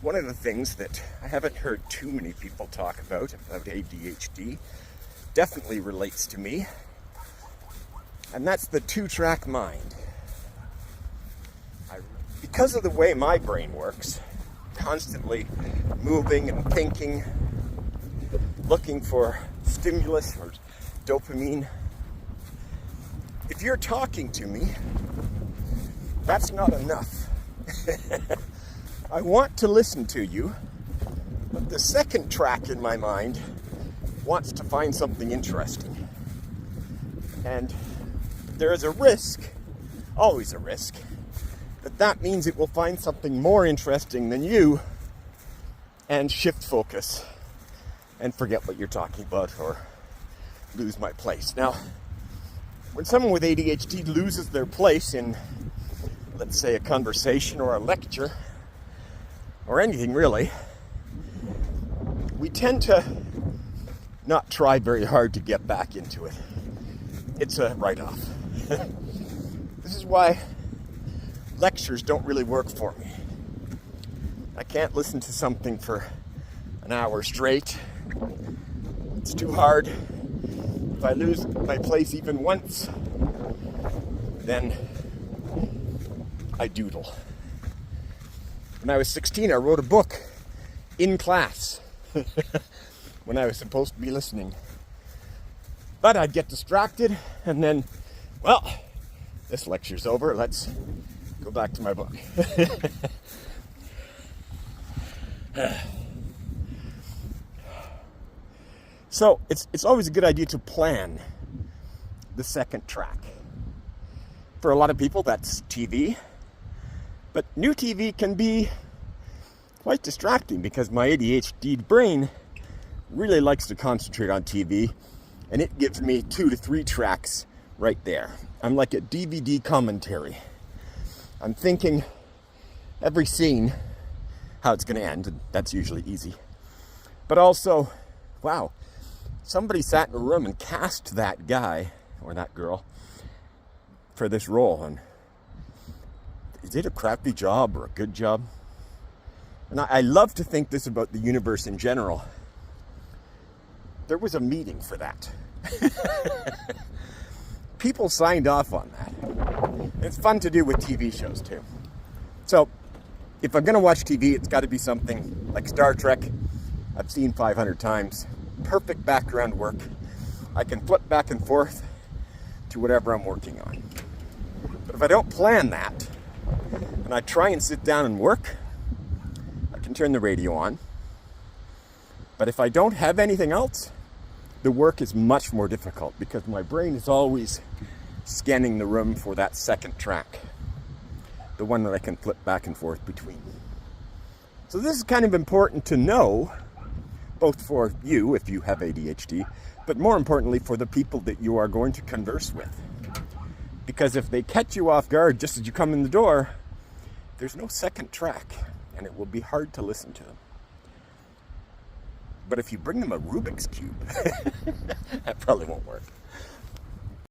one of the things that I haven't heard too many people talk about ADHD, definitely relates to me, and that's the two-track mind. Because of the way my brain works, constantly moving and thinking, looking for stimulus or dopamine, if you're talking to me, that's not enough. I want to listen to you, but the second track in my mind wants to find something interesting. And there is a risk, always a risk, that means it will find something more interesting than you and shift focus and forget what you're talking about or lose my place. Now, when someone with ADHD loses their place in, let's say, a conversation or a lecture, or anything really, we tend to not try very hard to get back into it. It's a write-off. This is why lectures don't really work for me. I can't listen to something for an hour straight. It's too hard. If I lose my place even once, then I doodle. When I was 16, I wrote a book in class when I was supposed to be listening. But I'd get distracted, and then, well, this lecture's over. Let's go back to my book. So it's always a good idea to plan the second track. For a lot of people, that's TV. But new TV can be quite distracting because my ADHD brain really likes to concentrate on TV, and it gives me 2 to 3 tracks right there. I'm like a DVD commentary. I'm thinking every scene, how it's going to end, and that's usually easy. But also, wow, somebody sat in a room and cast that guy or that girl for this role, and is it a crappy job or a good job? And I love to think this about the universe in general. There was a meeting for that. People signed off on that. It's fun to do with TV shows too. So if I'm going to watch TV, it's got to be something like Star Trek. I've seen 500 times. Perfect background work. I can flip back and forth to whatever I'm working on. But if I don't plan that, and I try and sit down and work, I can turn the radio on. But if I don't have anything else, the work is much more difficult because my brain is always scanning the room for that second track, the one that I can flip back and forth between. So this is kind of important to know, both for you if you have ADHD, but more importantly for the people that you are going to converse with. Because if they catch you off guard just as you come in the door, there's no second track, and it will be hard to listen to them. But if you bring them a Rubik's Cube, that probably won't work.